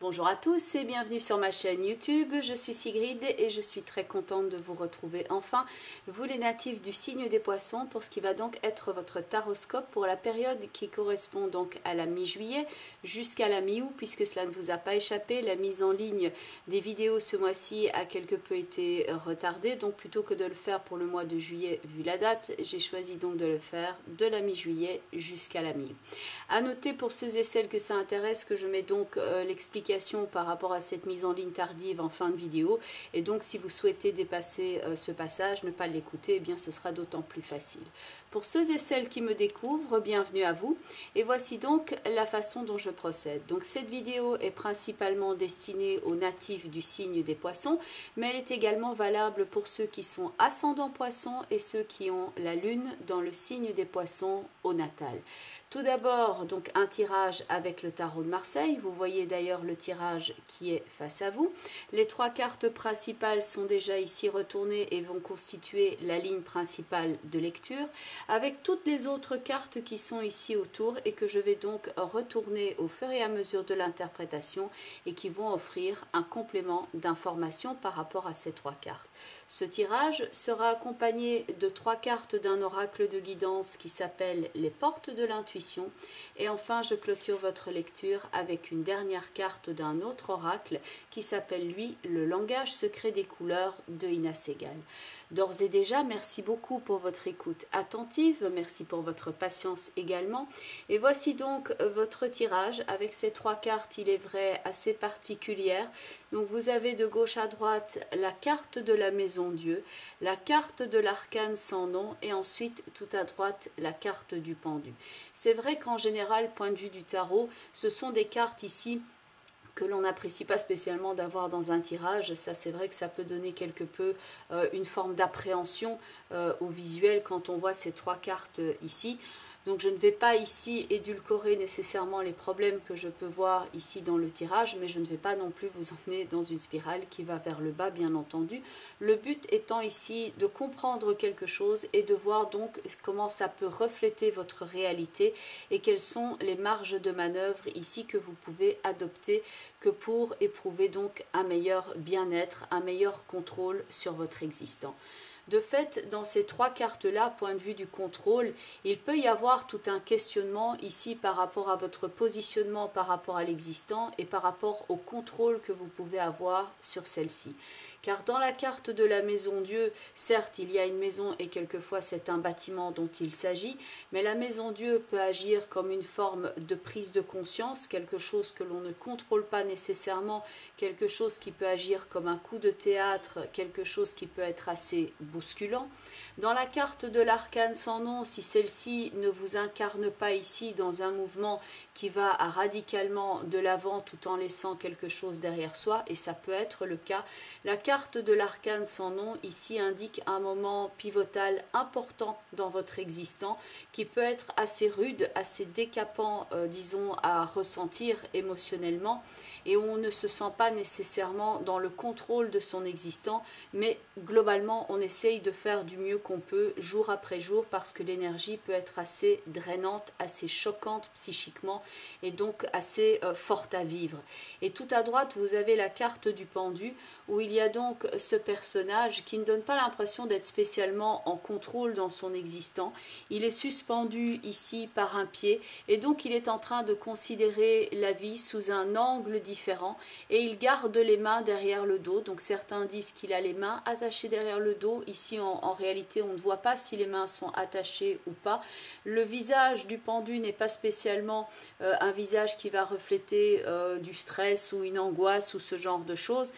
Bonjour à tous et bienvenue sur ma chaîne YouTube, je suis Sigrid et je suis très contente de vous retrouver enfin, vous les natifs du signe des poissons, pour ce qui va donc être votre taroscope pour la période qui correspond donc à la mi-juillet jusqu'à la mi-août, puisque cela ne vous a pas échappé, la mise en ligne des vidéos ce mois-ci a quelque peu été retardée, donc plutôt que de le faire pour le mois de juillet vu la date, j'ai choisi donc de le faire de la mi-juillet jusqu'à la mi-août. À noter pour ceux et celles que ça intéresse que je mets donc l'explication par rapport à cette mise en ligne tardive en fin de vidéo, et donc si vous souhaitez dépasser ce passage, ne pas l'écouter, eh bien ce sera d'autant plus facile. Pour ceux et celles qui me découvrent, bienvenue à vous, et voici donc la façon dont je procède. Donc cette vidéo est principalement destinée aux natifs du signe des poissons, mais elle est également valable pour ceux qui sont ascendants poissons et ceux qui ont la lune dans le signe des poissons au natal. Tout d'abord, donc un tirage avec le tarot de Marseille. Vous voyez d'ailleurs le tirage qui est face à vous. Les trois cartes principales sont déjà ici retournées et vont constituer la ligne principale de lecture, avec toutes les autres cartes qui sont ici autour et que je vais donc retourner au fur et à mesure de l'interprétation et qui vont offrir un complément d'information par rapport à ces trois cartes. Ce tirage sera accompagné de trois cartes d'un oracle de guidance qui s'appelle les portes de l'intuition, et enfin je clôture votre lecture avec une dernière carte d'un autre oracle qui s'appelle lui le langage secret des couleurs de Ina Segal. D'ores et déjà, merci beaucoup pour votre écoute attentive, merci pour votre patience également, et voici donc votre tirage avec ces trois cartes, il est vrai, assez particulières. Donc vous avez de gauche à droite la carte de la maison Dieu, la carte de l'arcane sans nom et ensuite tout à droite la carte du pendu. C'est vrai qu'en général, point de vue du tarot, ce sont des cartes ici que l'on n'apprécie pas spécialement d'avoir dans un tirage. Ça, c'est vrai que ça peut donner quelque peu une forme d'appréhension au visuel quand on voit ces trois cartes ici. Donc je ne vais pas ici édulcorer nécessairement les problèmes que je peux voir ici dans le tirage, mais je ne vais pas non plus vous emmener dans une spirale qui va vers le bas, bien entendu. Le but étant ici de comprendre quelque chose et de voir donc comment ça peut refléter votre réalité et quelles sont les marges de manœuvre ici que vous pouvez adopter que pour éprouver donc un meilleur bien-être, un meilleur contrôle sur votre existant. De fait, dans ces trois cartes-là, point de vue du contrôle, il peut y avoir tout un questionnement ici par rapport à votre positionnement par rapport à l'existant et par rapport au contrôle que vous pouvez avoir sur celle-ci. Car dans la carte de la maison Dieu, certes, il y a une maison et quelquefois c'est un bâtiment dont il s'agit, mais la maison Dieu peut agir comme une forme de prise de conscience, quelque chose que l'on ne contrôle pas nécessairement, quelque chose qui peut agir comme un coup de théâtre, quelque chose qui peut être assez bousculant. Dans la carte de l'arcane sans nom, si celle-ci ne vous incarne pas ici dans un mouvement qui va radicalement de l'avant tout en laissant quelque chose derrière soi, et ça peut être le cas, la carte de l'arcane sans nom ici indique un moment pivotal important dans votre existant qui peut être assez rude, assez décapant, disons, à ressentir émotionnellement, et où on ne se sent pas nécessairement dans le contrôle de son existant, mais globalement on essaye de faire du mieux qu'on peut jour après jour parce que l'énergie peut être assez drainante, assez choquante psychiquement et donc assez forte à vivre. Et tout à droite vous avez la carte du pendu où il y a donc ce personnage qui ne donne pas l'impression d'être spécialement en contrôle dans son existant. Il est suspendu ici par un pied et donc il est en train de considérer la vie sous un angle différent et il garde les mains derrière le dos. Donc certains disent qu'il a les mains attachées derrière le dos. Ici en réalité on ne voit pas si les mains sont attachées ou pas. Le visage du pendu n'est pas spécialement un visage qui va refléter du stress ou une angoisse ou ce genre de choses.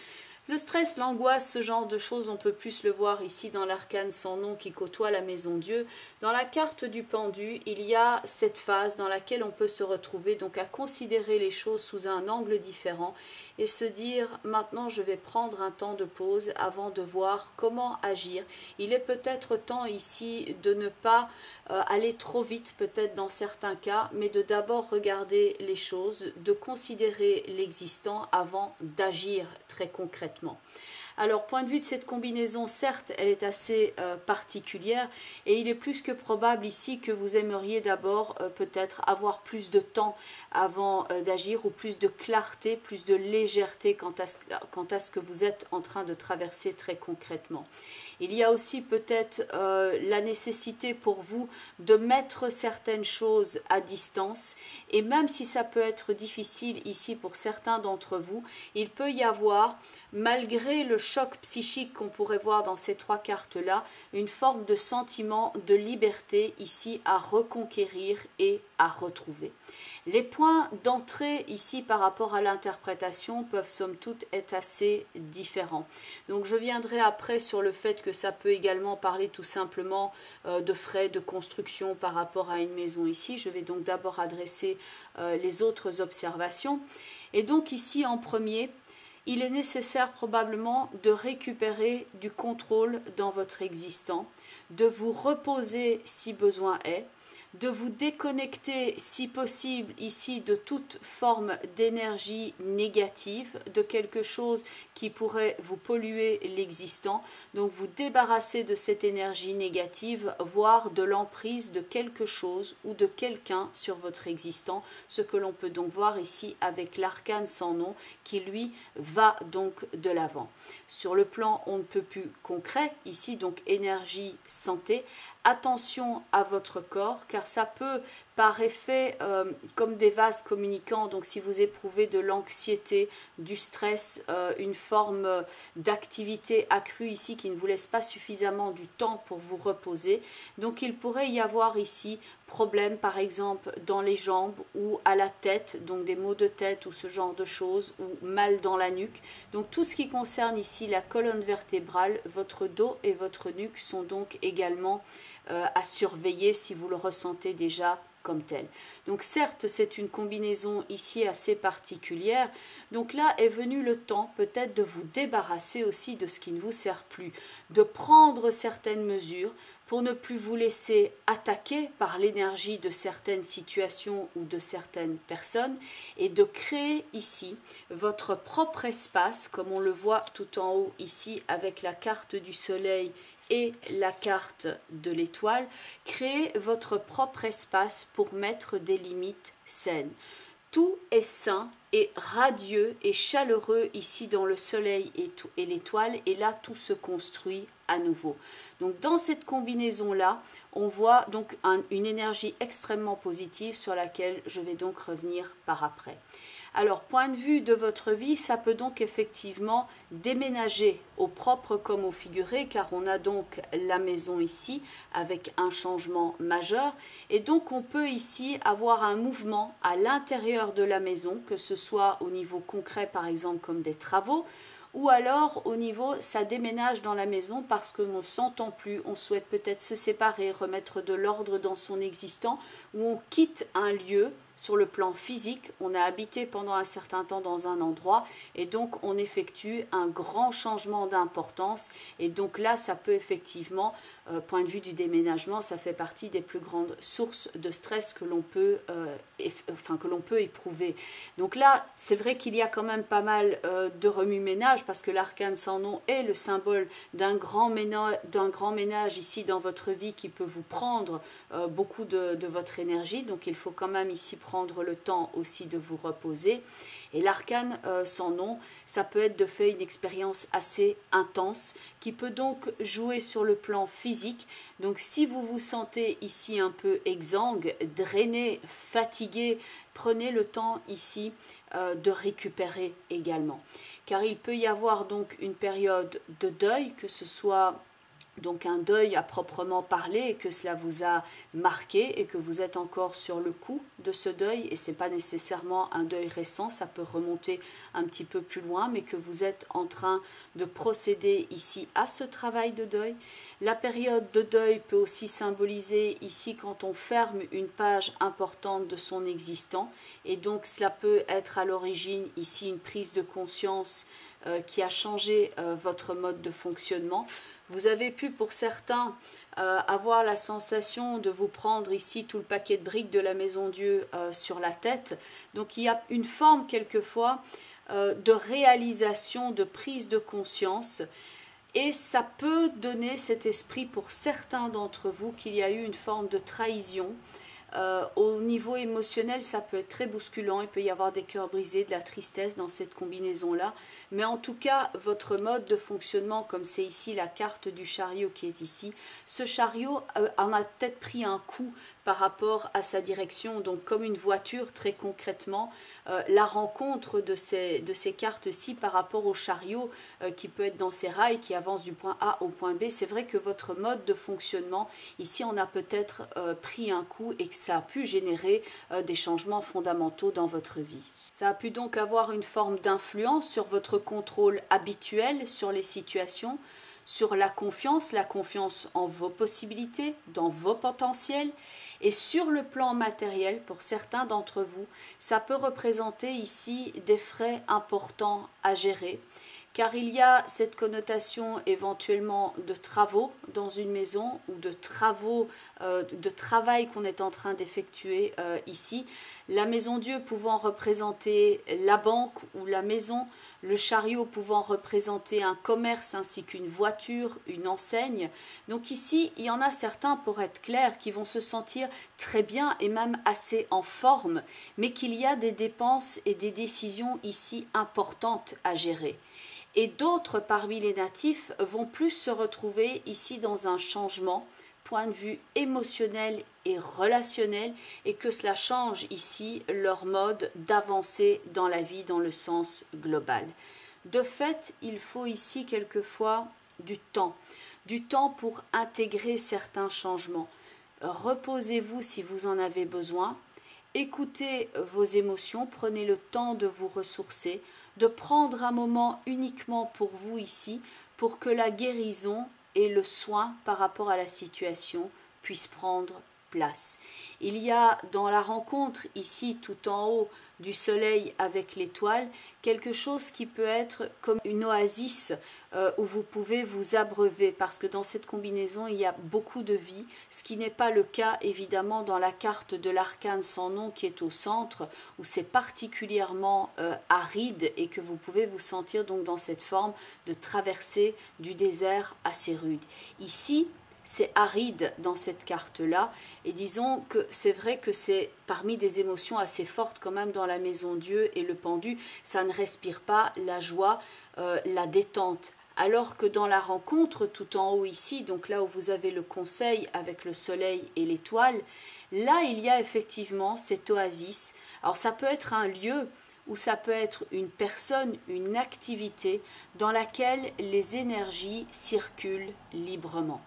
Le stress, l'angoisse, ce genre de choses, on peut plus le voir ici dans l'arcane sans nom qui côtoie la maison Dieu. Dans la carte du pendu, il y a cette phase dans laquelle on peut se retrouver donc à considérer les choses sous un angle différent et se dire maintenant je vais prendre un temps de pause avant de voir comment agir. Il est peut-être temps ici de ne pas aller trop vite peut-être dans certains cas, mais de d'abord regarder les choses, de considérer l'existant avant d'agir très concrètement. Alors, point de vue de cette combinaison, certes, elle est assez particulière et il est plus que probable ici que vous aimeriez d'abord peut-être avoir plus de temps avant d'agir ou plus de clarté, plus de légèreté quant à ce que vous êtes en train de traverser très concrètement. Il y a aussi peut-être la nécessité pour vous de mettre certaines choses à distance et même si ça peut être difficile ici pour certains d'entre vous, il peut y avoir, malgré le choc psychique qu'on pourrait voir dans ces trois cartes-là, une forme de sentiment de liberté ici à reconquérir et à retrouver. Les points d'entrée ici par rapport à l'interprétation peuvent somme toute être assez différents. Donc je viendrai après sur le fait que ça peut également parler tout simplement de frais de construction par rapport à une maison ici. Je vais donc d'abord adresser les autres observations. Et donc ici en premier, il est nécessaire probablement de récupérer du contrôle dans votre existant, de vous reposer si besoin est, de vous déconnecter si possible ici de toute forme d'énergie négative, de quelque chose qui pourrait vous polluer l'existant, donc vous débarrasser de cette énergie négative, voire de l'emprise de quelque chose ou de quelqu'un sur votre existant, ce que l'on peut donc voir ici avec l'arcane sans nom qui lui va donc de l'avant. Sur le plan on ne peut plus concret, ici donc énergie, santé, attention à votre corps car ça peut par effet comme des vases communicants, donc si vous éprouvez de l'anxiété, du stress, une forme d'activité accrue ici qui ne vous laisse pas suffisamment du temps pour vous reposer, donc il pourrait y avoir ici problème par exemple dans les jambes ou à la tête, donc des maux de tête ou ce genre de choses, ou mal dans la nuque. Donc tout ce qui concerne ici la colonne vertébrale, votre dos et votre nuque sont donc également à surveiller si vous le ressentez déjà comme tel. Donc certes, c'est une combinaison ici assez particulière. Donc là est venu le temps peut-être de vous débarrasser aussi de ce qui ne vous sert plus, de prendre certaines mesures pour ne plus vous laisser attaquer par l'énergie de certaines situations ou de certaines personnes et de créer ici votre propre espace, comme on le voit tout en haut ici avec la carte du soleil et la carte de l'étoile, créez votre propre espace pour mettre des limites saines. Tout est sain et radieux et chaleureux ici dans le soleil et l'étoile, et là tout se construit à nouveau. Donc dans cette combinaison-là, on voit donc une énergie extrêmement positive sur laquelle je vais donc revenir par après. Alors, point de vue de votre vie, ça peut donc effectivement déménager au propre comme au figuré, car on a donc la maison ici avec un changement majeur. Et donc, on peut ici avoir un mouvement à l'intérieur de la maison, que ce soit au niveau concret, par exemple, comme des travaux, ou alors au niveau, ça déménage dans la maison parce que l'on ne s'entend plus, on souhaite peut-être se séparer, remettre de l'ordre dans son existant, ou on quitte un lieu. Sur le plan physique, on a habité pendant un certain temps dans un endroit et donc on effectue un grand changement d'importance. Et donc là, ça peut effectivement, point de vue du déménagement, ça fait partie des plus grandes sources de stress que l'on peut éprouver. Donc là, c'est vrai qu'il y a quand même pas mal de remue-ménage parce que l'arcane sans nom est le symbole d'un grand ménage ici dans votre vie qui peut vous prendre beaucoup de votre énergie. Donc il faut quand même ici prendre le temps aussi de vous reposer. Et l'arcane sans nom, ça peut être de fait une expérience assez intense qui peut donc jouer sur le plan physique. Donc si vous vous sentez ici un peu exsangue, drainé, fatigué, prenez le temps ici de récupérer également. Car il peut y avoir donc une période de deuil, que ce soit donc un deuil à proprement parler et que cela vous a marqué et que vous êtes encore sur le coup de ce deuil, et ce n'est pas nécessairement un deuil récent, ça peut remonter un petit peu plus loin, mais que vous êtes en train de procéder ici à ce travail de deuil. La période de deuil peut aussi symboliser ici quand on ferme une page importante de son existant, et donc cela peut être à l'origine ici une prise de conscience qui a changé votre mode de fonctionnement. Vous avez pu pour certains avoir la sensation de vous prendre ici tout le paquet de briques de la maison Dieu sur la tête. Donc il y a une forme quelquefois de réalisation, de prise de conscience. Et ça peut donner cet esprit pour certains d'entre vous qu'il y a eu une forme de trahison. Au niveau émotionnel, ça peut être très bousculant, il peut y avoir des cœurs brisés, de la tristesse dans cette combinaison-là. Mais en tout cas, votre mode de fonctionnement, comme c'est ici la carte du chariot qui est ici, ce chariot en a peut-être pris un coup par rapport à sa direction. Donc comme une voiture, très concrètement, la rencontre de ces cartes-ci par rapport au chariot qui peut être dans ses rails, qui avance du point A au point B, c'est vrai que votre mode de fonctionnement, ici on a peut-être pris un coup et que ça a pu générer des changements fondamentaux dans votre vie. Ça a pu donc avoir une forme d'influence sur votre contrôle habituel sur les situations, sur la confiance en vos possibilités, dans vos potentiels. Et sur le plan matériel, pour certains d'entre vous, ça peut représenter ici des frais importants à gérer, car il y a cette connotation éventuellement de travaux dans une maison ou de travaux, de travail qu'on est en train d'effectuer ici. La maison Dieu pouvant représenter la banque ou la maison, le chariot pouvant représenter un commerce ainsi qu'une voiture, une enseigne. Donc ici, il y en a certains, pour être clair, qui vont se sentir très bien et même assez en forme, mais qu'il y a des dépenses et des décisions ici importantes à gérer. Et d'autres parmi les natifs vont plus se retrouver ici dans un changement, point de vue émotionnel et relationnel, et que cela change ici leur mode d'avancer dans la vie dans le sens global. De fait, il faut ici quelquefois du temps pour intégrer certains changements. Reposez-vous si vous en avez besoin, écoutez vos émotions, prenez le temps de vous ressourcer, de prendre un moment uniquement pour vous ici, pour que la guérison et le soin par rapport à la situation puissent prendre place. Il y a dans la rencontre ici tout en haut du soleil avec l'étoile quelque chose qui peut être comme une oasis où vous pouvez vous abreuver, parce que dans cette combinaison il y a beaucoup de vie, ce qui n'est pas le cas évidemment dans la carte de l'arcane sans nom qui est au centre, où c'est particulièrement aride et que vous pouvez vous sentir donc dans cette forme de traversée du désert assez rude. Ici c'est aride dans cette carte-là, et disons que c'est vrai que c'est parmi des émotions assez fortes quand même dans la maison Dieu et le pendu, ça ne respire pas la joie, la détente. Alors que dans la rencontre tout en haut ici, donc là où vous avez le conseil avec le soleil et l'étoile, là il y a effectivement cette oasis. Alors ça peut être un lieu ou ça peut être une personne, une activité dans laquelle les énergies circulent librement.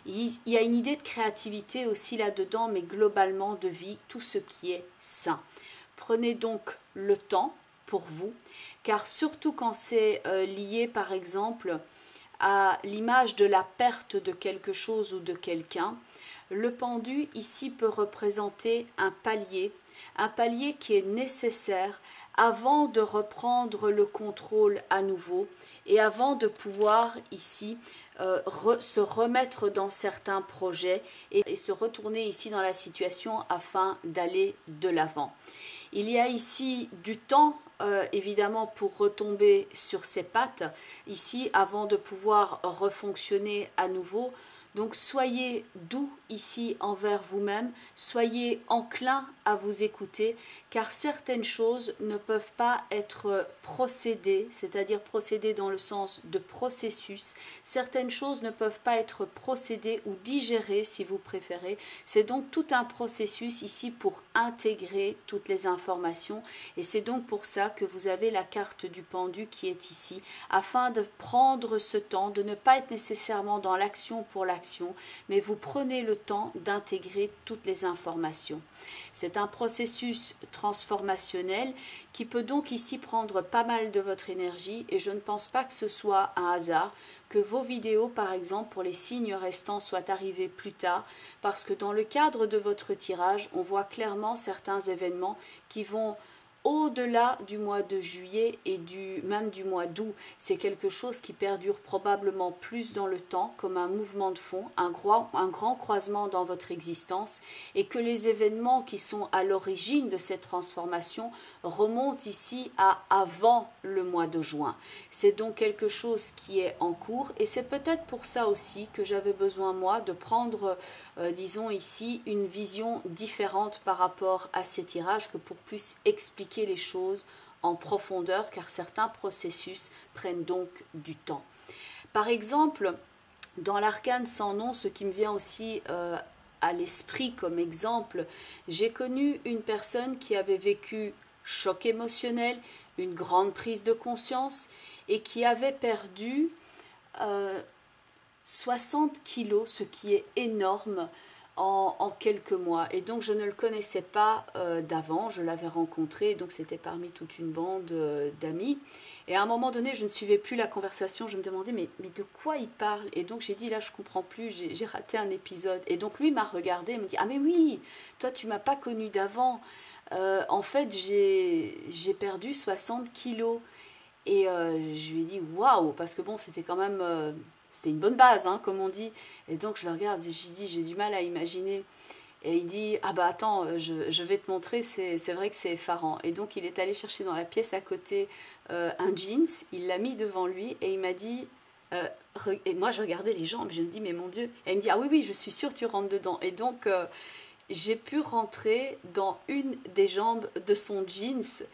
Il y a une idée de créativité aussi là-dedans, mais globalement de vie, tout ce qui est sain. Prenez donc le temps pour vous, car surtout quand c'est lié par exemple à l'image de la perte de quelque chose ou de quelqu'un, le pendu ici peut représenter un palier qui est nécessaire avant de reprendre le contrôle à nouveau et avant de pouvoir ici se remettre dans certains projets et se retourner ici dans la situation afin d'aller de l'avant. Il y a ici du temps évidemment pour retomber sur ses pattes ici avant de pouvoir refonctionner à nouveau. Donc soyez doux ici envers vous-même, soyez enclin à vous écouter, car certaines choses ne peuvent pas être procédées, c'est-à-dire procédées dans le sens de processus. Certaines choses ne peuvent pas être procédées ou digérées si vous préférez. C'est donc tout un processus ici pour intégrer toutes les informations, et c'est donc pour ça que vous avez la carte du pendu qui est ici, afin de prendre ce temps, de ne pas être nécessairement dans l'action pour l'action, mais vous prenez le temps d'intégrer toutes les informations. C'est un processus transformationnel qui peut donc ici prendre pas mal de votre énergie, et je ne pense pas que ce soit un hasard que vos vidéos par exemple pour les signes restants soient arrivées plus tard, parce que dans le cadre de votre tirage on voit clairement certains événements qui vont au-delà du mois de juillet et même du mois d'août. C'est quelque chose qui perdure probablement plus dans le temps, comme un mouvement de fond, un grand croisement dans votre existence, et que les événements qui sont à l'origine de cette transformation remontent ici à avant le mois de juin. C'est donc quelque chose qui est en cours, et c'est peut-être pour ça aussi que j'avais besoin, moi, de prendre, disons ici, une vision différente par rapport à ces tirages, que pour plus expliquer les choses en profondeur, car certains processus prennent donc du temps. Par exemple, dans l'arcane sans nom, ce qui me vient aussi à l'esprit comme exemple, j'ai connu une personne qui avait vécu choc émotionnel, une grande prise de conscience, et qui avait perdu 60 kilos, ce qui est énorme, en quelques mois. Et donc je ne le connaissais pas d'avant, je l'avais rencontré, donc c'était parmi toute une bande d'amis. Et à un moment donné, je ne suivais plus la conversation, je me demandais mais de quoi il parle? Et donc j'ai dit là je comprends plus, j'ai raté un épisode. Et donc lui m'a regardé et me dit ah mais oui, toi tu m'as pas connu d'avant. En fait j'ai perdu 60 kilos. Et je lui ai dit waouh, parce que bon c'était quand même c'était une bonne base, hein, comme on dit. Et donc je le regarde et je dis j'ai du mal à imaginer. Et il dit ah bah attends, je vais te montrer, c'est vrai que c'est effarant. Et donc il est allé chercher dans la pièce à côté un jeans, il l'a mis devant lui et il m'a dit et moi je regardais les jambes, je me dis mais mon Dieu. Et il me dit ah oui oui je suis sûre tu rentres dedans. Et donc j'ai pu rentrer dans une des jambes de son jeans.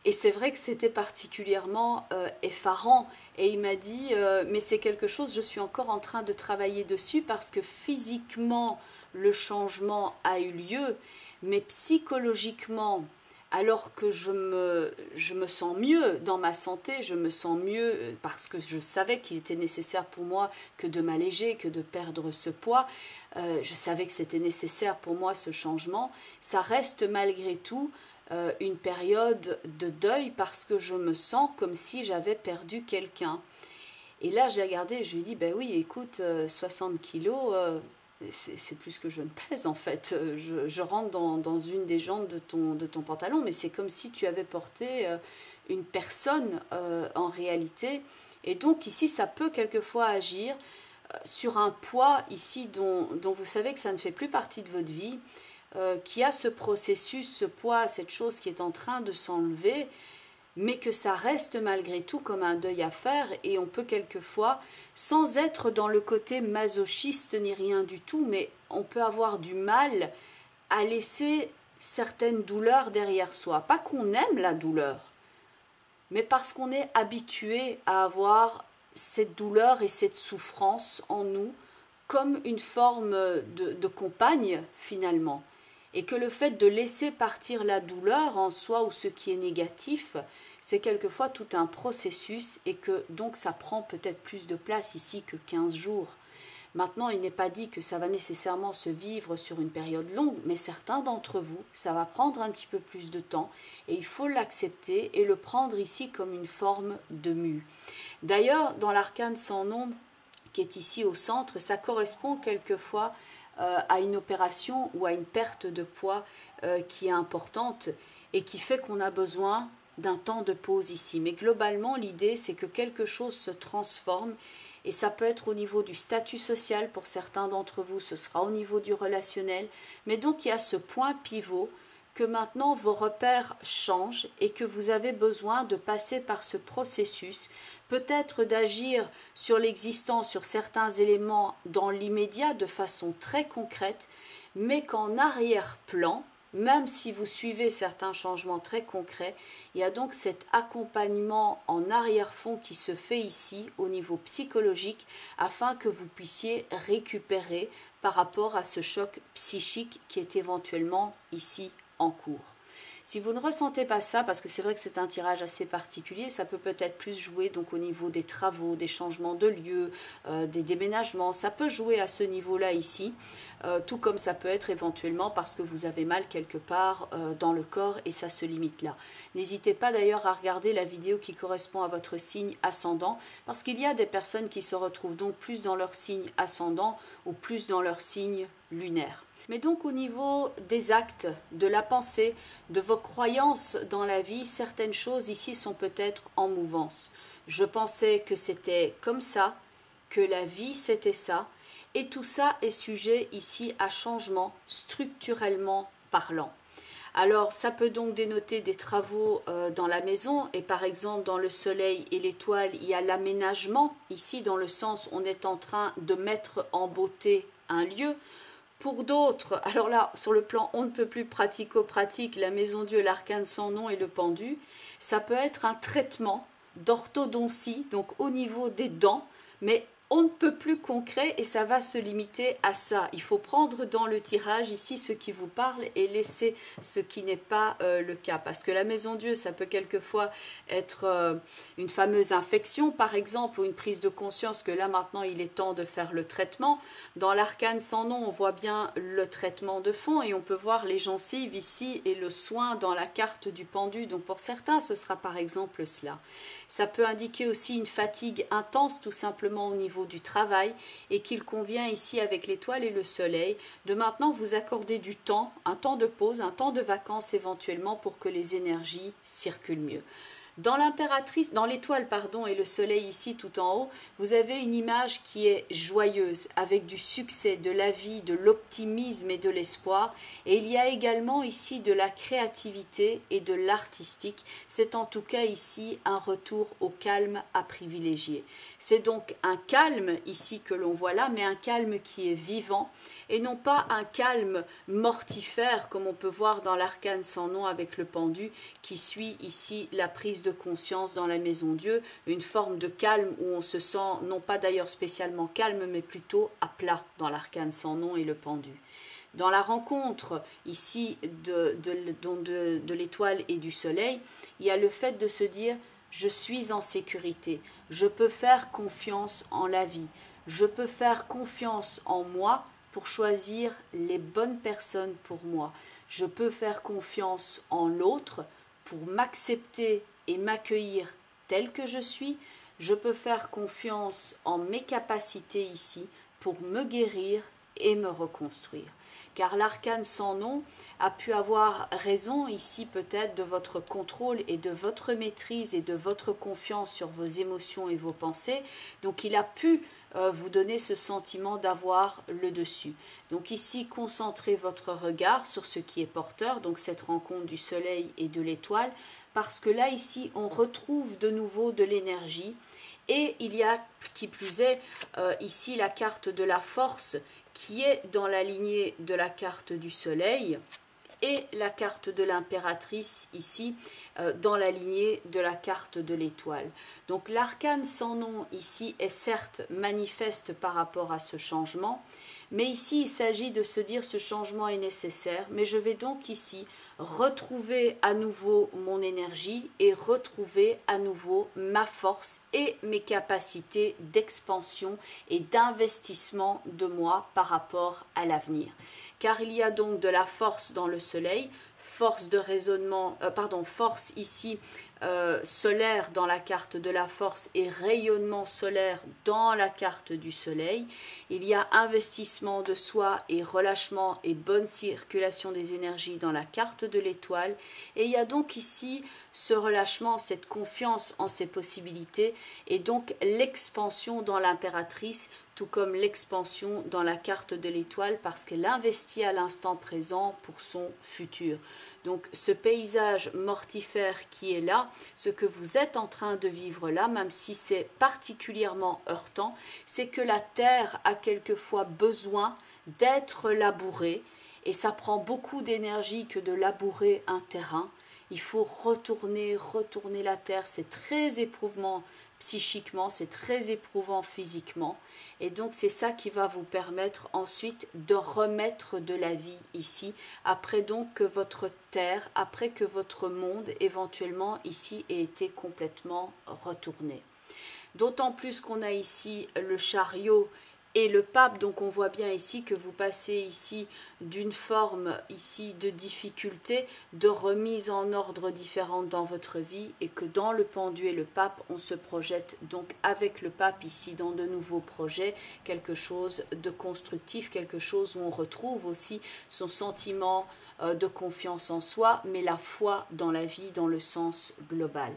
Et c'est vrai que c'était particulièrement effarant. Et il m'a dit, mais c'est quelque chose, je suis encore en train de travailler dessus parce que physiquement, le changement a eu lieu, mais psychologiquement, alors que je me sens mieux dans ma santé, je me sens mieux parce que je savais qu'il était nécessaire pour moi que de m'alléger, que de perdre ce poids. Je savais que c'était nécessaire pour moi ce changement. Ça reste malgré tout une période de deuil parce que je me sens comme si j'avais perdu quelqu'un. Et là, j'ai regardé et je lui ai dit, ben oui, écoute, 60 kilos, c'est plus que je ne pèse en fait. Je rentre dans une des jambes de ton pantalon, mais c'est comme si tu avais porté une personne en réalité. Et donc ici, ça peut quelquefois agir sur un poids ici dont vous savez que ça ne fait plus partie de votre vie, qui a ce processus, ce poids, cette chose qui est en train de s'enlever, mais que ça reste malgré tout comme un deuil à faire, et on peut quelquefois, sans être dans le côté masochiste ni rien du tout, mais on peut avoir du mal à laisser certaines douleurs derrière soi. Pas qu'on aime la douleur, mais parce qu'on est habitué à avoir cette douleur et cette souffrance en nous comme une forme de compagne finalement. Et que le fait de laisser partir la douleur en soi ou ce qui est négatif, c'est quelquefois tout un processus et que donc ça prend peut-être plus de place ici que 15 jours. Maintenant, il n'est pas dit que ça va nécessairement se vivre sur une période longue, mais certains d'entre vous, ça va prendre un petit peu plus de temps et il faut l'accepter et le prendre ici comme une forme de mue. D'ailleurs, dans l'arcane sans nom, qui est ici au centre, ça correspond quelquefois à une opération ou à une perte de poids qui est importante et qui fait qu'on a besoin d'un temps de pause ici. Mais globalement, l'idée, c'est que quelque chose se transforme et ça peut être au niveau du statut social pour certains d'entre vous, ce sera au niveau du relationnel. Mais donc, il y a ce point pivot que maintenant vos repères changent et que vous avez besoin de passer par ce processus, peut-être d'agir sur l'existence, sur certains éléments dans l'immédiat de façon très concrète, mais qu'en arrière-plan, même si vous suivez certains changements très concrets, il y a donc cet accompagnement en arrière-fond qui se fait ici au niveau psychologique afin que vous puissiez récupérer par rapport à ce choc psychique qui est éventuellement ici en cours. Si vous ne ressentez pas ça, parce que c'est vrai que c'est un tirage assez particulier, ça peut peut-être plus jouer donc au niveau des travaux, des changements de lieu, des déménagements, ça peut jouer à ce niveau-là ici, tout comme ça peut être éventuellement parce que vous avez mal quelque part dans le corps et ça se limite là. N'hésitez pas d'ailleurs à regarder la vidéo qui correspond à votre signe ascendant, parce qu'il y a des personnes qui se retrouvent donc plus dans leur signe ascendant ou plus dans leur signe lunaire. Mais donc au niveau des actes, de la pensée, de vos croyances dans la vie, certaines choses ici sont peut-être en mouvance. Je pensais que c'était comme ça, que la vie c'était ça, et tout ça est sujet ici à changement structurellement parlant. Alors ça peut donc dénoter des travaux dans la maison, et par exemple dans le soleil et l'étoile il y a l'aménagement, ici dans le sens où on est en train de mettre en beauté un lieu. Pour d'autres, alors là, sur le plan on ne peut plus pratico-pratique, la maison Dieu, l'arcane sans nom et le pendu, ça peut être un traitement d'orthodontie, donc au niveau des dents, mais on ne peut plus concret et ça va se limiter à ça. Il faut prendre dans le tirage ici ce qui vous parle et laisser ce qui n'est pas le cas. Parce que la maison Dieu, ça peut quelquefois être une fameuse infection par exemple ou une prise de conscience que là maintenant il est temps de faire le traitement. Dans l'arcane sans nom, on voit bien le traitement de fond et on peut voir les gencives ici et le soin dans la carte du pendu. Donc pour certains, ce sera par exemple cela. Ça peut indiquer aussi une fatigue intense tout simplement au niveau du travail et qu'il convient ici avec l'étoile et le soleil de maintenant vous accorder du temps, un temps de pause, un temps de vacances éventuellement pour que les énergies circulent mieux. Dans l'impératrice, dans l'étoile pardon et le soleil ici tout en haut, vous avez une image qui est joyeuse avec du succès, de la vie, de l'optimisme et de l'espoir. Et il y a également ici de la créativité et de l'artistique. C'est en tout cas ici un retour au calme à privilégier. C'est donc un calme ici que l'on voit là, mais un calme qui est vivant et non pas un calme mortifère comme on peut voir dans l'arcane sans nom avec le pendu qui suit ici la prise de conscience dans la maison Dieu, une forme de calme où on se sent non pas d'ailleurs spécialement calme mais plutôt à plat dans l'arcane sans nom et le pendu. Dans la rencontre ici de l'étoile et du soleil, il y a le fait de se dire je suis en sécurité, je peux faire confiance en la vie, je peux faire confiance en moi pour choisir les bonnes personnes pour moi. Je peux faire confiance en l'autre pour m'accepter et m'accueillir tel que je suis. Je peux faire confiance en mes capacités ici pour me guérir et me reconstruire. Car l'arcane sans nom a pu avoir raison ici peut-être de votre contrôle et de votre maîtrise et de votre confiance sur vos émotions et vos pensées. Donc il a pu vous donner ce sentiment d'avoir le dessus. Donc ici, concentrez votre regard sur ce qui est porteur, donc cette rencontre du soleil et de l'étoile, parce que là, ici, on retrouve de nouveau de l'énergie. Et il y a, qui plus est, ici la carte de la force qui est dans la lignée de la carte du soleil et la carte de l'impératrice ici dans la lignée de la carte de l'étoile. Donc l'arcane sans nom ici est certes manifeste par rapport à ce changement, mais ici il s'agit de se dire ce changement est nécessaire, mais je vais donc ici retrouver à nouveau mon énergie et retrouver à nouveau ma force et mes capacités d'expansion et d'investissement de moi par rapport à l'avenir. Car il y a donc de la force dans le soleil, force de raisonnement, force ici solaire dans la carte de la force et rayonnement solaire dans la carte du soleil. Il y a investissement de soi et relâchement et bonne circulation des énergies dans la carte de l'étoile. Et il y a donc ici ce relâchement, cette confiance en ses possibilités et donc l'expansion dans l'impératrice, tout comme l'expansion dans la carte de l'étoile parce qu'elle investit à l'instant présent pour son futur. Donc ce paysage mortifère qui est là, ce que vous êtes en train de vivre là, même si c'est particulièrement heurtant, c'est que la terre a quelquefois besoin d'être labourée et ça prend beaucoup d'énergie que de labourer un terrain. Il faut retourner la terre, c'est très éprouvant psychiquement, c'est très éprouvant physiquement. Et donc c'est ça qui va vous permettre ensuite de remettre de la vie ici, après donc que votre terre, après que votre monde éventuellement ici ait été complètement retourné. D'autant plus qu'on a ici le chariot Et le pape, donc on voit bien ici que vous passez ici d'une forme ici de difficulté, de remise en ordre différente dans votre vie, et que dans le pendu et le pape, on se projette donc avec le pape ici dans de nouveaux projets, quelque chose de constructif, quelque chose où on retrouve aussi son sentiment de confiance en soi, mais la foi dans la vie dans le sens global.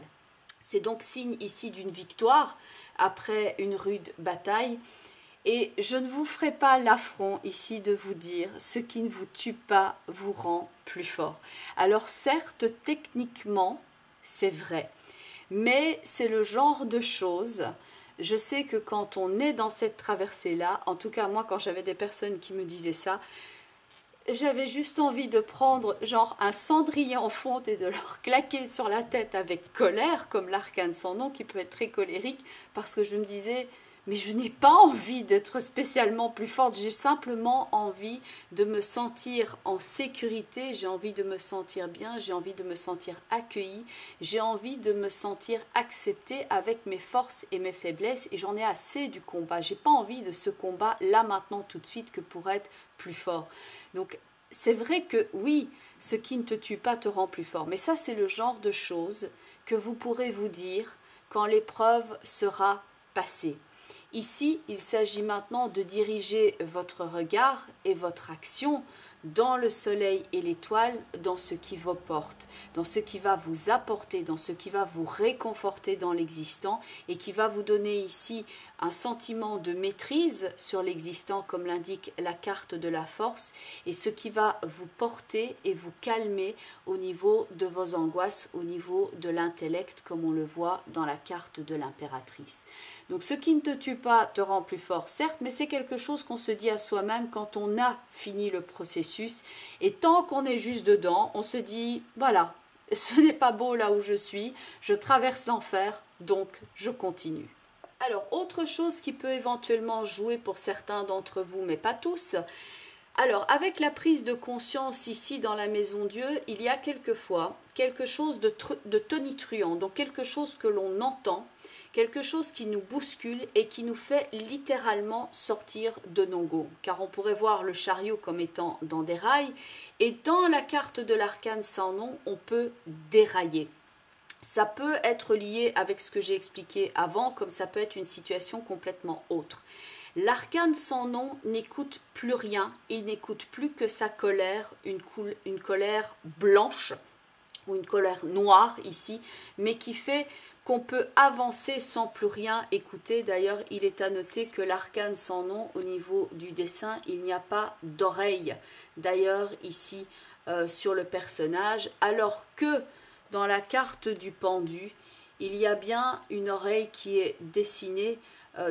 C'est donc signe ici d'une victoire après une rude bataille. Et je ne vous ferai pas l'affront ici de vous dire ce qui ne vous tue pas vous rend plus fort. Alors certes, techniquement, c'est vrai, mais c'est le genre de choses, je sais que quand on est dans cette traversée-là, en tout cas moi quand j'avais des personnes qui me disaient ça, j'avais juste envie de prendre genre un cendrier en fonte et de leur claquer sur la tête avec colère, comme l'arcane sans nom qui peut être très colérique, parce que je me disais... Mais je n'ai pas envie d'être spécialement plus forte, j'ai simplement envie de me sentir en sécurité, j'ai envie de me sentir bien, j'ai envie de me sentir accueillie, j'ai envie de me sentir acceptée avec mes forces et mes faiblesses, et j'en ai assez du combat. J'ai pas envie de ce combat là maintenant tout de suite que pour être plus fort. Donc c'est vrai que oui, ce qui ne te tue pas te rend plus fort, mais ça c'est le genre de choses que vous pourrez vous dire quand l'épreuve sera passée. Ici, il s'agit maintenant de diriger votre regard et votre action dans le soleil et l'étoile, dans ce qui vous porte, dans ce qui va vous apporter, dans ce qui va vous réconforter dans l'existant et qui va vous donner ici un sentiment de maîtrise sur l'existant, comme l'indique la carte de la force, et ce qui va vous porter et vous calmer au niveau de vos angoisses, au niveau de l'intellect, comme on le voit dans la carte de l'impératrice. Donc ce qui ne te tue pas te rend plus fort, certes, mais c'est quelque chose qu'on se dit à soi-même quand on a fini le processus. Et tant qu'on est juste dedans, on se dit, voilà, ce n'est pas beau là où je traverse l'enfer, donc je continue. Alors, autre chose qui peut éventuellement jouer pour certains d'entre vous, mais pas tous. Alors, avec la prise de conscience ici dans la maison Dieu, il y a quelquefois quelque chose de tonitruant, donc quelque chose que l'on entend, quelque chose qui nous bouscule et qui nous fait littéralement sortir de nos gonds. Car on pourrait voir le chariot comme étant dans des rails, et dans la carte de l'arcane sans nom, on peut dérailler. Ça peut être lié avec ce que j'ai expliqué avant, comme ça peut être une situation complètement autre. L'arcane sans nom n'écoute plus rien, il n'écoute plus que sa colère, une colère blanche ou une colère noire ici, mais qui fait qu'on peut avancer sans plus rien écouter. D'ailleurs, il est à noter que l'arcane sans nom, au niveau du dessin, il n'y a pas d'oreille. D'ailleurs, ici, sur le personnage, alors que dans la carte du pendu, il y a bien une oreille qui est dessinée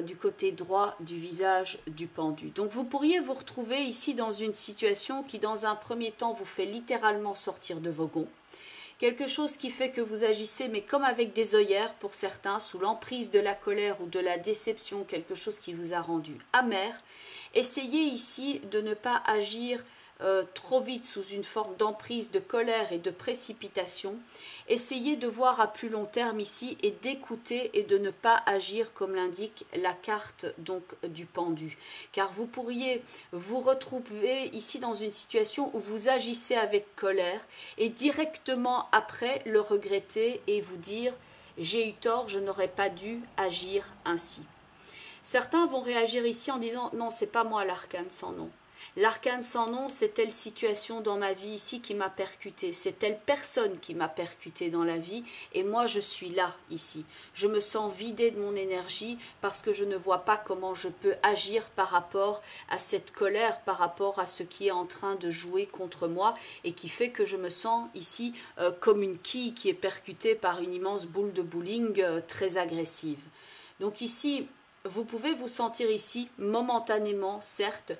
du côté droit du visage du pendu. Donc vous pourriez vous retrouver ici dans une situation qui dans un premier temps vous fait littéralement sortir de vos gonds. Quelque chose qui fait que vous agissez, mais comme avec des œillères pour certains, sous l'emprise de la colère ou de la déception, quelque chose qui vous a rendu amer. Essayez ici de ne pas agir trop vite sous une forme d'emprise, de colère et de précipitation. Essayez de voir à plus long terme ici et d'écouter et de ne pas agir comme l'indique la carte donc du pendu. Car vous pourriez vous retrouver ici dans une situation où vous agissez avec colère et directement après le regretter et vous dire « j'ai eu tort, je n'aurais pas dû agir ainsi ». Certains vont réagir ici en disant « non, c'est pas moi l'arcane sans nom ». L'arcane sans nom, c'est telle situation dans ma vie ici qui m'a percuté, c'est telle personne qui m'a percuté dans la vie et moi je suis là ici. Je me sens vidée de mon énergie parce que je ne vois pas comment je peux agir par rapport à cette colère, par rapport à ce qui est en train de jouer contre moi et qui fait que je me sens ici comme une quille qui est percutée par une immense boule de bowling très agressive. Donc ici, vous pouvez vous sentir ici momentanément, certes,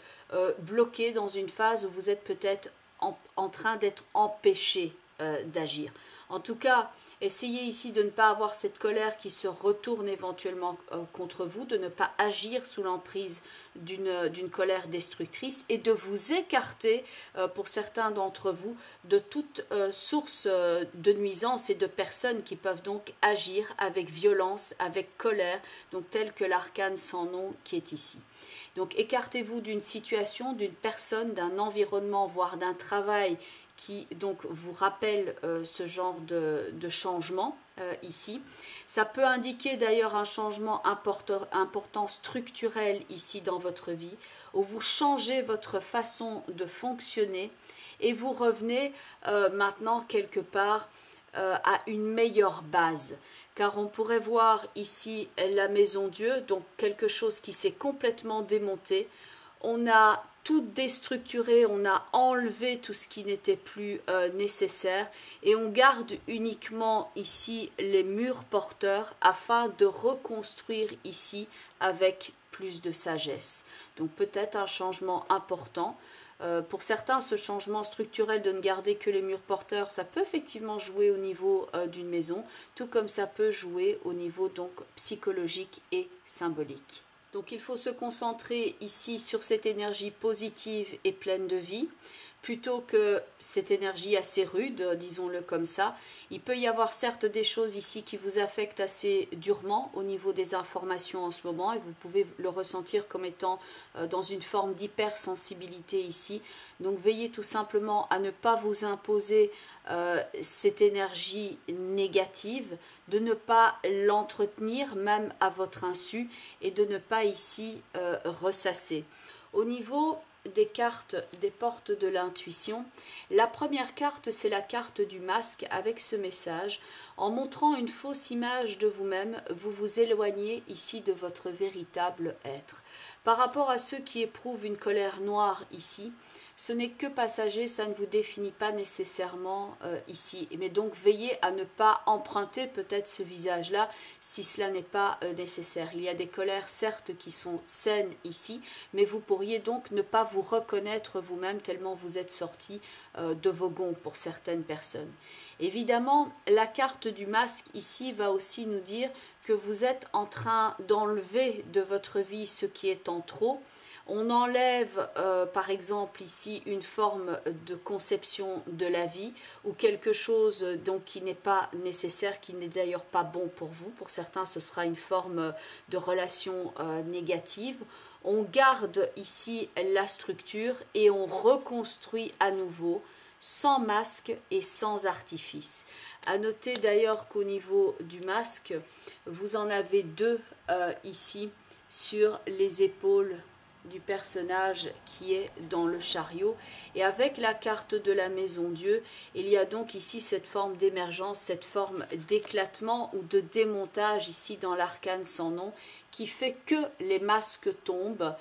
bloqué dans une phase où vous êtes peut-être en train d'être empêché d'agir. En tout cas, essayez ici de ne pas avoir cette colère qui se retourne éventuellement contre vous, de ne pas agir sous l'emprise d'une colère destructrice et de vous écarter, pour certains d'entre vous, de toute source de nuisance et de personnes qui peuvent donc agir avec violence, avec colère, donc telle que l'arcane sans nom qui est ici. Donc écartez-vous d'une situation, d'une personne, d'un environnement, voire d'un travail qui donc vous rappelle ce genre de changement ici. Ça peut indiquer d'ailleurs un changement important structurel ici dans votre vie, où vous changez votre façon de fonctionner et vous revenez maintenant quelque part à une meilleure base. Car on pourrait voir ici la maison Dieu, donc quelque chose qui s'est complètement démonté. On a tout déstructuré, on a enlevé tout ce qui n'était plus nécessaire et on garde uniquement ici les murs porteurs afin de reconstruire ici avec plus de sagesse. Donc peut-être un changement important. Pour certains, ce changement structurel de ne garder que les murs porteurs, ça peut effectivement jouer au niveau d'une maison, tout comme ça peut jouer au niveau donc psychologique et symbolique. Donc il faut se concentrer ici sur cette énergie positive et pleine de vie, plutôt que cette énergie assez rude, disons-le comme ça. Il peut y avoir certes des choses ici qui vous affectent assez durement au niveau des informations en ce moment, et vous pouvez le ressentir comme étant dans une forme d'hypersensibilité ici. Donc veillez tout simplement à ne pas vous imposer cette énergie négative, de ne pas l'entretenir même à votre insu et de ne pas ici ressasser. Au niveau des cartes des portes de l'intuition, la première carte, c'est la carte du masque avec ce message. En montrant une fausse image de vous-même, vous vous éloignez ici de votre véritable être. Par rapport à ceux qui éprouvent une colère noire ici, ce n'est que passager, ça ne vous définit pas nécessairement ici. Mais donc veillez à ne pas emprunter peut-être ce visage-là si cela n'est pas nécessaire. Il y a des colères certes qui sont saines ici, mais vous pourriez donc ne pas vous reconnaître vous-même tellement vous êtes sorti de vos gonds pour certaines personnes. Évidemment, la carte du masque ici va aussi nous dire que vous êtes en train d'enlever de votre vie ce qui est en trop. On enlève par exemple ici une forme de conception de la vie ou quelque chose donc qui n'est pas nécessaire, qui n'est d'ailleurs pas bon pour vous. Pour certains, ce sera une forme de relation négative. On garde ici la structure et on reconstruit à nouveau sans masque et sans artifice. À noter d'ailleurs qu'au niveau du masque, vous en avez deux ici sur les épaules du personnage qui est dans le chariot, et avec la carte de la maison Dieu, il y a donc ici cette forme d'émergence, cette forme d'éclatement ou de démontage ici dans l'arcane sans nom qui fait que les masques tombent.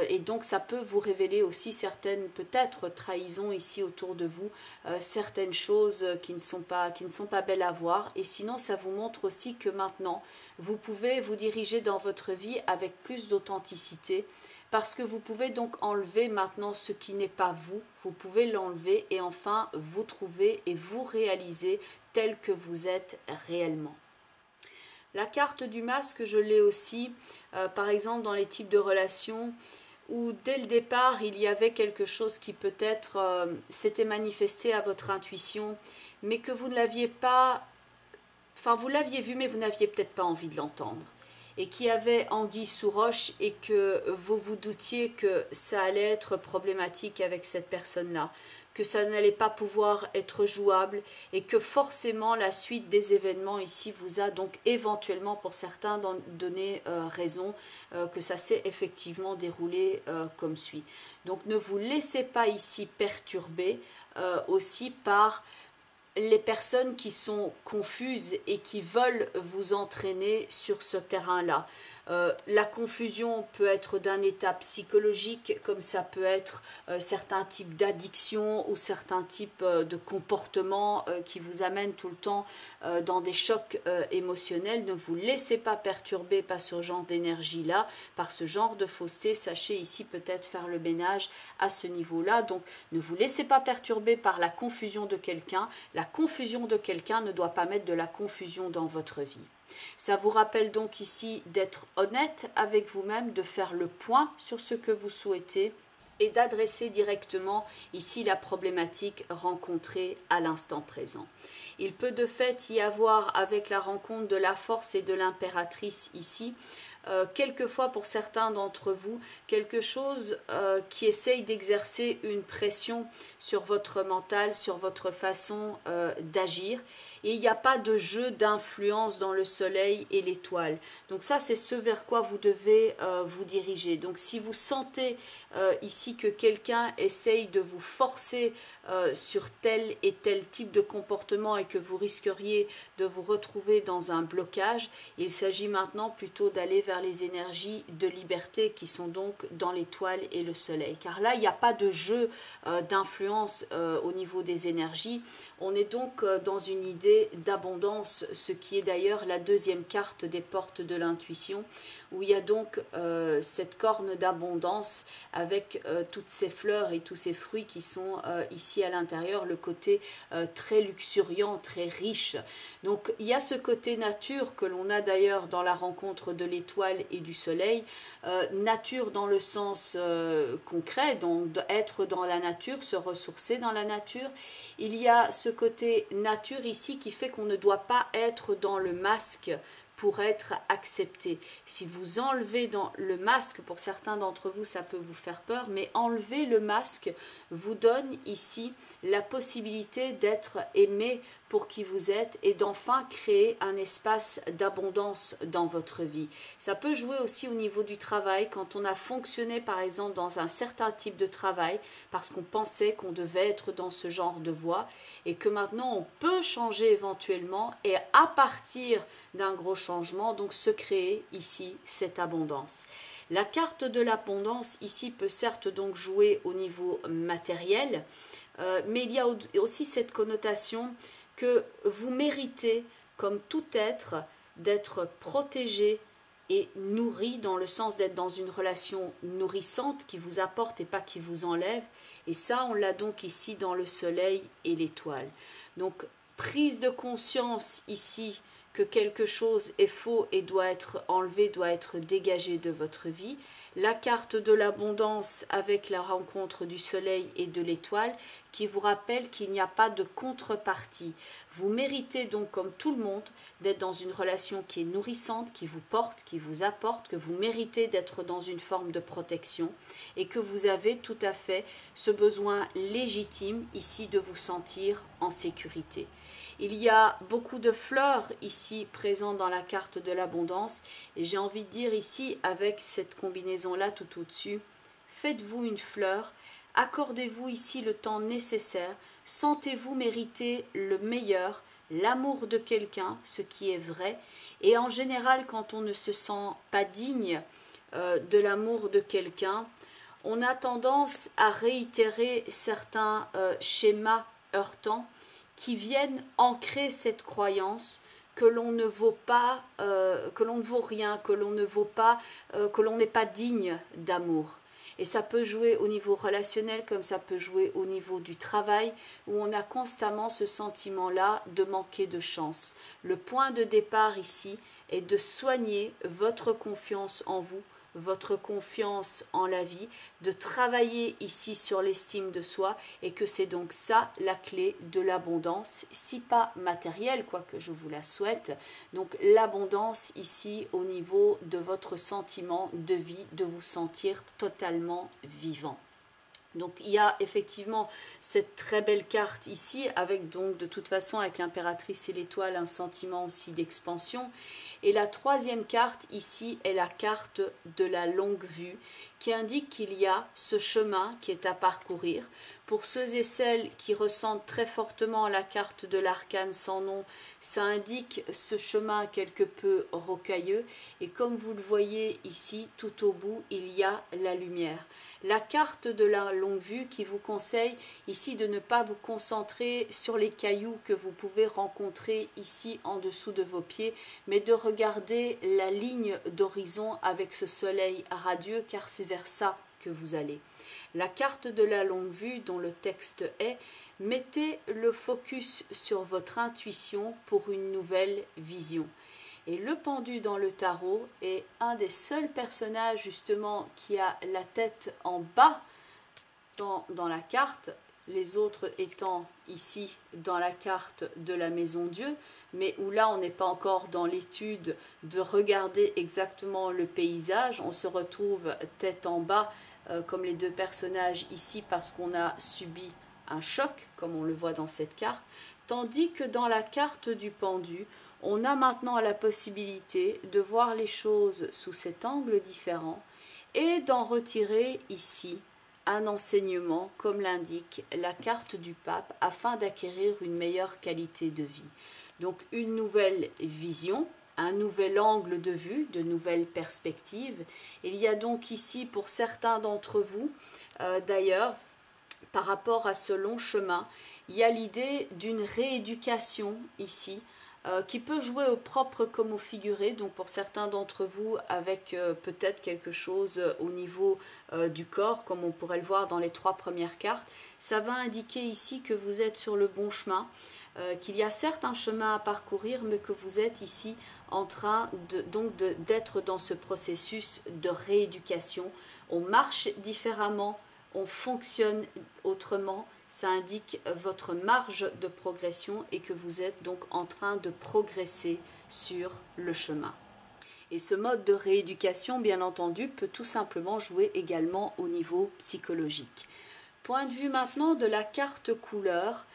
Et donc ça peut vous révéler aussi certaines peut-être trahisons ici autour de vous, certaines choses qui ne sont pas belles à voir, et sinon ça vous montre aussi que maintenant vous pouvez vous diriger dans votre vie avec plus d'authenticité, parce que vous pouvez donc enlever maintenant ce qui n'est pas vous, vous pouvez l'enlever et enfin vous trouver et vous réaliser tel que vous êtes réellement. La carte du masque, je l'ai aussi, par exemple dans les types de relations, où dès le départ il y avait quelque chose qui peut-être s'était manifesté à votre intuition, mais que vous ne l'aviez pas, enfin vous l'aviez vu mais vous n'aviez peut-être pas envie de l'entendre, et qui avait anguille sous roche, et que vous vous doutiez que ça allait être problématique avec cette personne-là, que ça n'allait pas pouvoir être jouable, et que forcément la suite des événements ici vous a donc éventuellement pour certains donné raison, que ça s'est effectivement déroulé comme suit. Donc ne vous laissez pas ici perturber aussi par les personnes qui sont confuses et qui veulent vous entraîner sur ce terrain-là. La confusion peut être d'un état psychologique, comme ça peut être certains types d'addictions ou certains types de comportements qui vous amènent tout le temps dans des chocs émotionnels. Ne vous laissez pas perturber par ce genre d'énergie-là, par ce genre de fausseté. Sachez ici peut-être faire le ménage à ce niveau-là. Donc ne vous laissez pas perturber par la confusion de quelqu'un. La confusion de quelqu'un ne doit pas mettre de la confusion dans votre vie. Ça vous rappelle donc ici d'être honnête avec vous-même, de faire le point sur ce que vous souhaitez et d'adresser directement ici la problématique rencontrée à l'instant présent. Il peut de fait y avoir, avec la rencontre de la force et de l'impératrice ici, quelquefois pour certains d'entre vous, quelque chose qui essaye d'exercer une pression sur votre mental, sur votre façon d'agir. Et il n'y a pas de jeu d'influence dans le soleil et l'étoile. Donc ça, c'est ce vers quoi vous devez vous diriger. Donc si vous sentez ici que quelqu'un essaye de vous forcer sur tel et tel type de comportement et que vous risqueriez de vous retrouver dans un blocage, il s'agit maintenant plutôt d'aller vers les énergies de liberté qui sont donc dans l'étoile et le soleil. Car là, il n'y a pas de jeu d'influence au niveau des énergies. On est donc dans une idée d'abondance, ce qui est d'ailleurs la deuxième carte des portes de l'intuition, où il y a donc cette corne d'abondance avec toutes ces fleurs et tous ces fruits qui sont ici à l'intérieur, le côté très luxuriant, très riche. Donc il y a ce côté nature que l'on a d'ailleurs dans la rencontre de l'étoile et du soleil, nature dans le sens concret, donc être dans la nature, se ressourcer dans la nature. Il y a ce côté nature ici qui fait qu'on ne doit pas être dans le masque pour être accepté. Si vous enlevez dans le masque, pour certains d'entre vous ça peut vous faire peur, mais enlever le masque vous donne ici la possibilité d'être aimé pour qui vous êtes et d'enfin créer un espace d'abondance dans votre vie. Ça peut jouer aussi au niveau du travail, quand on a fonctionné par exemple dans un certain type de travail parce qu'on pensait qu'on devait être dans ce genre de voie et que maintenant on peut changer éventuellement et à partir d'un gros changement, donc se créer ici cette abondance. La carte de l'abondance ici peut certes donc jouer au niveau matériel, mais il y a aussi cette connotation que vous méritez, comme tout être, d'être protégé et nourri, dans le sens d'être dans une relation nourrissante qui vous apporte et pas qui vous enlève. Et ça, on l'a donc ici dans le soleil et l'étoile. Donc, prise de conscience ici que quelque chose est faux et doit être enlevé, doit être dégagé de votre vie. La carte de l'abondance avec la rencontre du soleil et de l'étoile qui vous rappelle qu'il n'y a pas de contrepartie. Vous méritez donc, comme tout le monde, d'être dans une relation qui est nourrissante, qui vous porte, qui vous apporte, que vous méritez d'être dans une forme de protection et que vous avez tout à fait ce besoin légitime ici de vous sentir en sécurité. Il y a beaucoup de fleurs ici présentes dans la carte de l'abondance et j'ai envie de dire ici avec cette combinaison-là tout au-dessus, faites-vous une fleur, accordez-vous ici le temps nécessaire, sentez-vous mériter le meilleur, l'amour de quelqu'un, ce qui est vrai. Et en général, quand on ne se sent pas digne de l'amour de quelqu'un, on a tendance à réitérer certains schémas heurtants qui viennent ancrer cette croyance que l'on ne vaut pas, que l'on ne vaut rien, que l'on ne vaut pas, que l'on n'est pas digne d'amour. Et ça peut jouer au niveau relationnel comme ça peut jouer au niveau du travail où on a constamment ce sentiment-là de manquer de chance. Le point de départ ici est de soigner votre confiance en vous, votre confiance en la vie, de travailler ici sur l'estime de soi et que c'est donc ça la clé de l'abondance, si pas matérielle, quoique je vous la souhaite. Donc l'abondance ici au niveau de votre sentiment de vie, de vous sentir totalement vivant. Donc il y a effectivement cette très belle carte ici avec donc de toute façon avec l'impératrice et l'étoile un sentiment aussi d'expansion. Et la troisième carte ici est la carte de la longue vue qui indique qu'il y a ce chemin qui est à parcourir. Pour ceux et celles qui ressentent très fortement la carte de l'arcane sans nom, ça indique ce chemin quelque peu rocailleux et comme vous le voyez ici tout au bout il y a la lumière. La carte de la longue vue qui vous conseille ici de ne pas vous concentrer sur les cailloux que vous pouvez rencontrer ici en dessous de vos pieds, mais de regarder la ligne d'horizon avec ce soleil radieux car c'est vers ça que vous allez. La carte de la longue vue dont le texte est « Mettez le focus sur votre intuition pour une nouvelle vision ». Et le pendu dans le tarot est un des seuls personnages justement qui a la tête en bas dans la carte, les autres étant ici dans la carte de la maison Dieu, mais où là on n'est pas encore dans l'étude de regarder exactement le paysage, on se retrouve tête en bas comme les deux personnages ici parce qu'on a subi un choc, comme on le voit dans cette carte, tandis que dans la carte du pendu, on a maintenant la possibilité de voir les choses sous cet angle différent et d'en retirer ici un enseignement, comme l'indique la carte du pape, afin d'acquérir une meilleure qualité de vie. Donc une nouvelle vision, un nouvel angle de vue, de nouvelles perspectives. Il y a donc ici pour certains d'entre vous, d'ailleurs, par rapport à ce long chemin, il y a l'idée d'une rééducation ici, qui peut jouer au propre comme au figuré, donc pour certains d'entre vous avec peut-être quelque chose au niveau du corps, comme on pourrait le voir dans les 3 premières cartes. Ça va indiquer ici que vous êtes sur le bon chemin, qu'il y a certes un chemin à parcourir, mais que vous êtes ici en train d'être dans ce processus de rééducation. On marche différemment, on fonctionne autrement, ça indique votre marge de progression et que vous êtes donc en train de progresser sur le chemin. Et ce mode de rééducation, bien entendu, peut tout simplement jouer également au niveau psychologique. Point de vue maintenant de la carte couleur,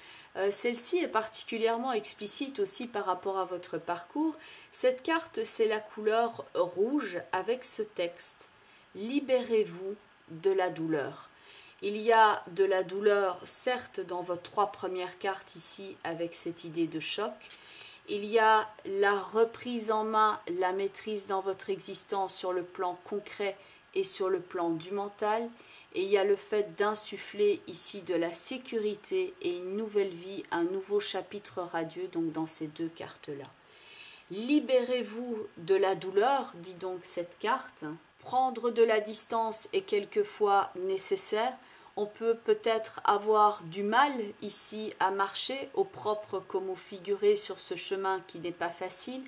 celle-ci est particulièrement explicite aussi par rapport à votre parcours. Cette carte, c'est la couleur rouge avec ce texte « Libérez-vous de la douleur ». Il y a de la douleur, certes, dans vos 3 premières cartes ici, avec cette idée de choc. Il y a la reprise en main, la maîtrise dans votre existence sur le plan concret et sur le plan du mental. Et il y a le fait d'insuffler ici de la sécurité et une nouvelle vie, un nouveau chapitre radieux, donc dans ces 2 cartes-là. Libérez-vous de la douleur, dit donc cette carte. Prendre de la distance est quelquefois nécessaire. On peut peut-être avoir du mal ici à marcher, au propre comme au figuré, sur ce chemin qui n'est pas facile.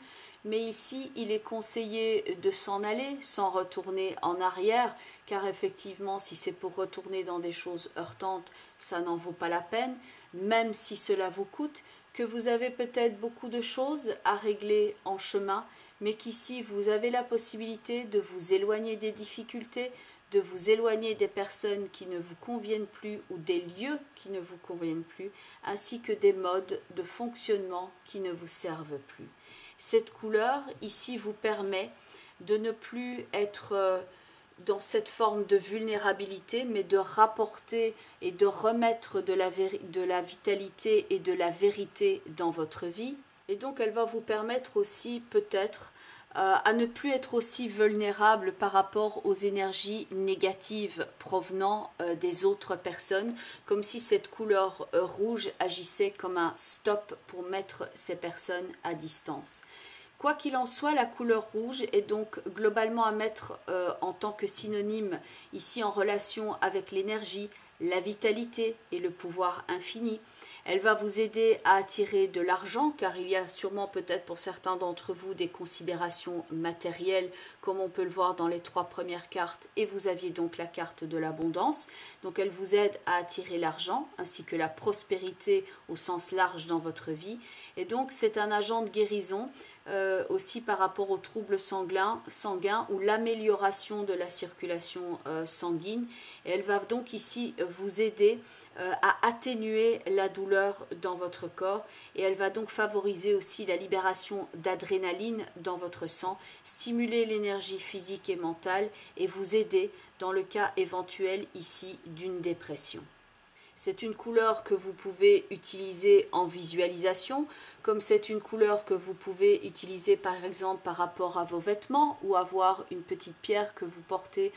Mais ici, il est conseillé de s'en aller sans retourner en arrière, car effectivement, si c'est pour retourner dans des choses heurtantes, ça n'en vaut pas la peine, même si cela vous coûte, que vous avez peut-être beaucoup de choses à régler en chemin, mais qu'ici, vous avez la possibilité de vous éloigner des difficultés, de vous éloigner des personnes qui ne vous conviennent plus ou des lieux qui ne vous conviennent plus, ainsi que des modes de fonctionnement qui ne vous servent plus. Cette couleur, ici, vous permet de ne plus être dans cette forme de vulnérabilité, mais de rapporter et de remettre de la vitalité et de la vérité dans votre vie. Et donc, elle va vous permettre aussi, peut-être, à ne plus être aussi vulnérable par rapport aux énergies négatives provenant des autres personnes, comme si cette couleur rouge agissait comme un stop pour mettre ces personnes à distance. Quoi qu'il en soit, la couleur rouge est donc globalement à mettre en tant que synonyme ici en relation avec l'énergie, la vitalité et le pouvoir infini. Elle va vous aider à attirer de l'argent, car il y a sûrement peut-être pour certains d'entre vous des considérations matérielles, comme on peut le voir dans les 3 premières cartes, et vous aviez donc la carte de l'abondance. Donc elle vous aide à attirer l'argent, ainsi que la prospérité au sens large dans votre vie. Et donc c'est un agent de guérison, aussi par rapport aux troubles sanguins ou l'amélioration de la circulation sanguine. Et elle va donc ici vous aider à atténuer la douleur dans votre corps, et elle va donc favoriser aussi la libération d'adrénaline dans votre sang, stimuler l'énergie physique et mentale et vous aider dans le cas éventuel ici d'une dépression. C'est une couleur que vous pouvez utiliser en visualisation, comme c'est une couleur que vous pouvez utiliser par exemple par rapport à vos vêtements ou avoir une petite pierre que vous portez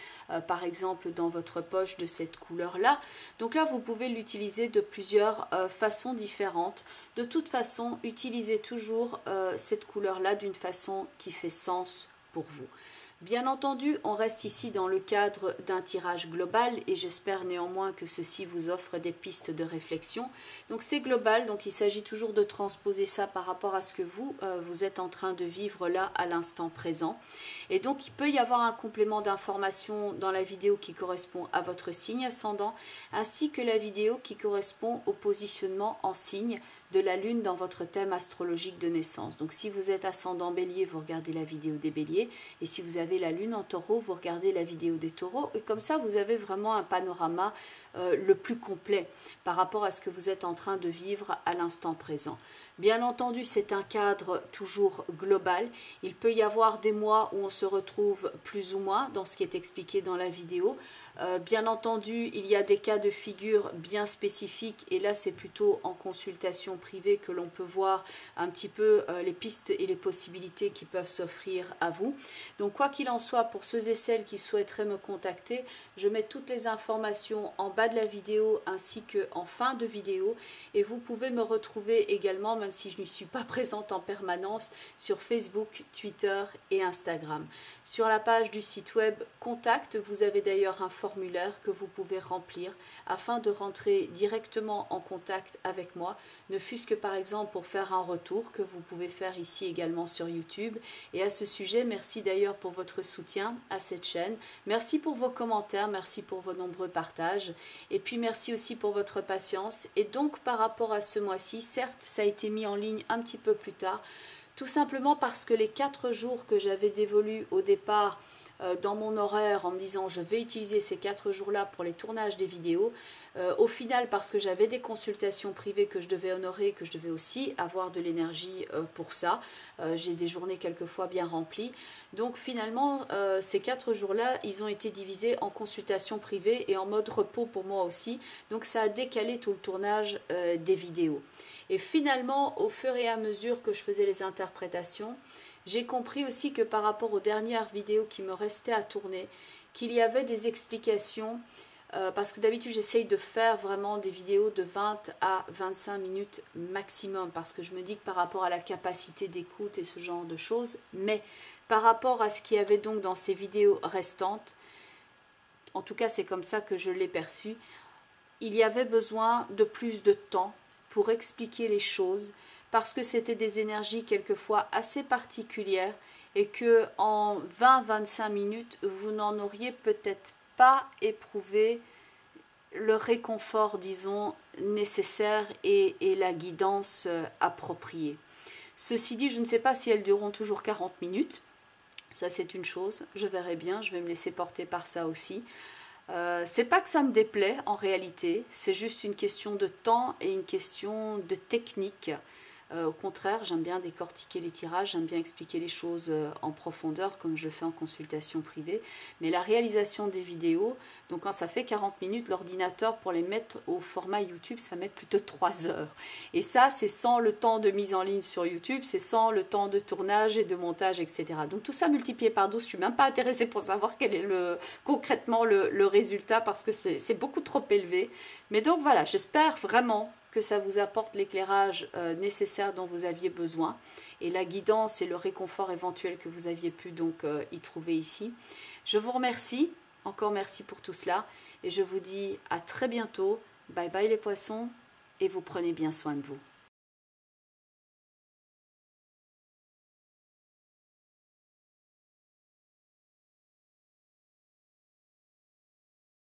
par exemple dans votre poche de cette couleur-là. Donc là, vous pouvez l'utiliser de plusieurs façons différentes. De toute façon, utilisez toujours cette couleur-là d'une façon qui fait sens pour vous. Bien entendu, on reste ici dans le cadre d'un tirage global et j'espère néanmoins que ceci vous offre des pistes de réflexion. Donc c'est global, donc il s'agit toujours de transposer ça par rapport à ce que vous êtes en train de vivre là à l'instant présent. Et donc il peut y avoir un complément d'information dans la vidéo qui correspond à votre signe ascendant, ainsi que la vidéo qui correspond au positionnement en signe de la lune dans votre thème astrologique de naissance. Donc si vous êtes ascendant bélier, vous regardez la vidéo des béliers, et si vous avez la lune en taureau, vous regardez la vidéo des taureaux, et comme ça vous avez vraiment un panorama le plus complet par rapport à ce que vous êtes en train de vivre à l'instant présent. Bien entendu, c'est un cadre toujours global. Il peut y avoir des mois où on se retrouve plus ou moins dans ce qui est expliqué dans la vidéo. Bien entendu, il y a des cas de figure bien spécifiques et là, c'est plutôt en consultation privée que l'on peut voir un petit peu les pistes et les possibilités qui peuvent s'offrir à vous. Donc, quoi qu'il en soit, pour ceux et celles qui souhaiteraient me contacter, je mets toutes les informations en bas de la vidéo ainsi qu'en fin de vidéo et vous pouvez me retrouver également, même si je ne suis pas présente en permanence, sur Facebook, Twitter et Instagram. Sur la page du site web Contact, vous avez d'ailleurs un formulaire que vous pouvez remplir afin de rentrer directement en contact avec moi, ne fût-ce que par exemple pour faire un retour que vous pouvez faire ici également sur YouTube. Et à ce sujet, merci d'ailleurs pour votre soutien à cette chaîne. Merci pour vos commentaires, merci pour vos nombreux partages et puis merci aussi pour votre patience. Et donc par rapport à ce mois-ci, certes ça a été mis en ligne un petit peu plus tard, tout simplement parce que les 4 jours que j'avais dévolus au départ dans mon horaire en me disant je vais utiliser ces 4 jours-là pour les tournages des vidéos, au final parce que j'avais des consultations privées que je devais honorer, que je devais aussi avoir de l'énergie pour ça, j'ai des journées quelquefois bien remplies, donc finalement ces 4 jours-là ils ont été divisés en consultations privées et en mode repos pour moi aussi, donc ça a décalé tout le tournage des vidéos. Et finalement, au fur et à mesure que je faisais les interprétations, j'ai compris aussi que par rapport aux dernières vidéos qui me restaient à tourner, qu'il y avait des explications, parce que d'habitude j'essaye de faire vraiment des vidéos de 20 à 25 minutes maximum, parce que je me dis que par rapport à la capacité d'écoute et ce genre de choses, mais par rapport à ce qu'il y avait donc dans ces vidéos restantes, en tout cas c'est comme ça que je l'ai perçu, il y avait besoin de plus de temps pour expliquer les choses, parce que c'était des énergies quelquefois assez particulières et que en 20-25 minutes, vous n'en auriez peut-être pas éprouvé le réconfort, disons, nécessaire et la guidance appropriée. Ceci dit, je ne sais pas si elles dureront toujours 40 minutes, ça c'est une chose, je verrai bien, je vais me laisser porter par ça aussi. C'est pas que ça me déplaît en réalité, c'est juste une question de temps et une question de technique. Au contraire, j'aime bien décortiquer les tirages, j'aime bien expliquer les choses en profondeur comme je fais en consultation privée. Mais la réalisation des vidéos, donc quand ça fait 40 minutes, l'ordinateur pour les mettre au format YouTube, ça met plus de 3 heures. Et ça, c'est sans le temps de mise en ligne sur YouTube, c'est sans le temps de tournage et de montage, etc. Donc tout ça multiplié par 12, je ne suis même pas intéressée pour savoir quel est concrètement le résultat parce que c'est beaucoup trop élevé. Mais donc voilà, j'espère vraiment que ça vous apporte l'éclairage nécessaire dont vous aviez besoin et la guidance et le réconfort éventuel que vous aviez pu donc y trouver ici. Je vous remercie, encore merci pour tout cela et je vous dis à très bientôt. Bye bye les poissons et vous prenez bien soin de vous.